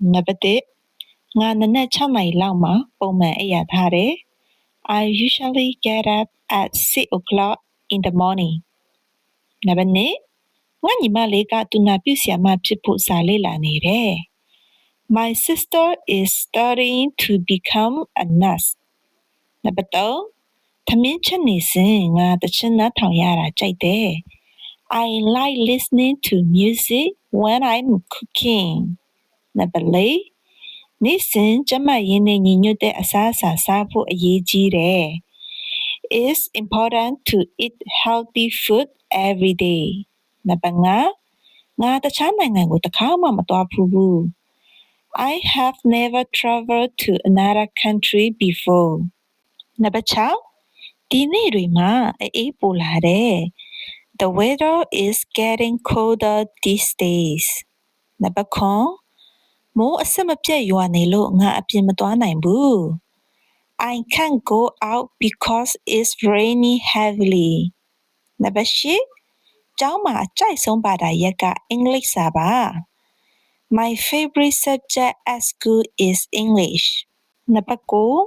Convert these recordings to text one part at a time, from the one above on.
Number 1 ငါနနက်6 နာရီလောက်မှာပုံမှန်အိပ်ရာထားတယ် I usually get up at 6 o'clock in the morning. Number 2ငါညီမလေးကသူနာပြုဆရာမဖြစ်ဖို့စာလေ့လာနေတယ် My sister is studying to become a nurse. Number 3သမင်းချက်နေစဉ်ငါသီချင်းနားထောင်ရတာကြိုက်တယ် I like listening to music when I'm cooking. Number 4နေ့စဉ်ကျန်းမာရေးနဲ့ညီညွတ်တဲ့အစားအစာစားဖို့အရေးကြီးတယ် It's important to eat healthy food every day. Number 5ငါတခြားနိုင်ငံကိုတစ်ခါမှမသွားဖူးဘူး I have never traveled to another country before. Number 6ဒီနေ့တွေမှာအေးပိုလာတယ် The weather is getting colder these days. Number 9မိုးအဆက်မပြတ်ရွာနေလို့ငါအပြင်မသွားနိုင်ဘူး I can't go out because it's raining heavily. Number 8ကျောင်းမှာအကြိုက်ဆုံးဘာသာရပ်ကအင်္ဂလိပ်စာပါ My favorite subject at school is English. Number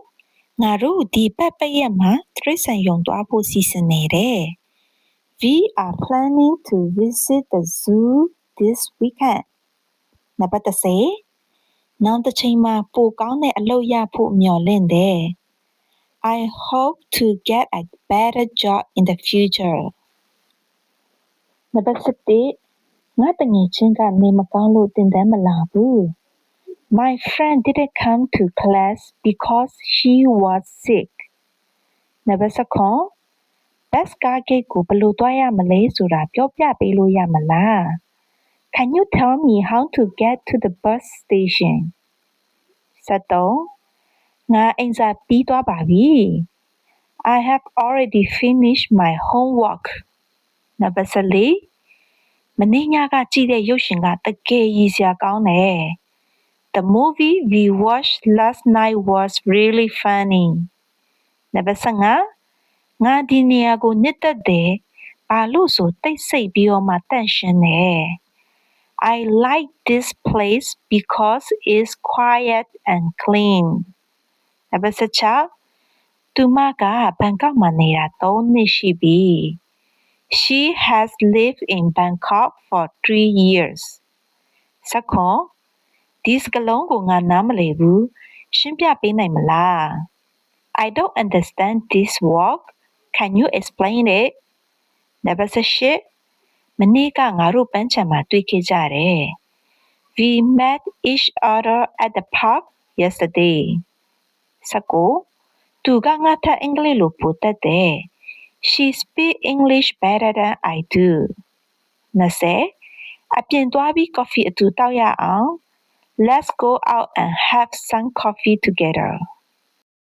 9ငါတို့ဒီပတ်ပတ်ရက်မှာတရိတ်ဆန်ရုံသွားဖို့စီစဉ်နေတယ် We are planning to visit the zoo this weekend. Number 10နောက်တစ်ချိန်မှာပိုကောင်းတဲ့အလုပ်ရဖို့မျှော်လင့်တယ် I hope to get a better job in the future. Number 11ငါတငယ်ချင်းကနေမကောင်းလို့တင်တန်းမလာဘူး My friend didn't come to class because she was sick. Number 12bus ကားဂိတ်ကိုဘယ်လိုသွားရမလဲဆိုတာပြောပြပေးလို့ရမလား Can you tell me how to get to the bus station? 13ငါအိမ်စာပြီးသွားပါပြီ I have already finished my homework. Number 14မနေ့ညကကြည့်တဲ့ရုပ်ရှင်ကတကယ်ရည်စရာကောင်းတယ် The movie we watched last night was really funny. Number 15ငါဒီနေရာကိုနှစ်သက်တယ်ဘာလို့ဆိုတိတ်ဆိတ်ပြီးတော့မှတန့်ရှင်းတယ် I like this place because it's quiet and clean. Number 16သူမကဘန်ကောက်မှာနေတာ3နှစ်ရှိပြီ She has lived in Bangkok for 3 years. 17ဒီစကားလုံးကိုငါနားမလည်ဘူးရှင်းပြပေးနိုင်မလား I don't understand this word. Can you explain it? Number 18မနေ့ကငါတို့ပန်းခြံမှာတွေ့ခဲ့ကြတယ် We met each other at the park yesterday. 19သူကငါထက်အင်္ဂလိပ်လိုပိုတတ်တယ် She speaks English better than I do. 20အပြင်သွားပြီးကော်ဖီအတူတောက်ရအောင် Let's go out and have some coffee together.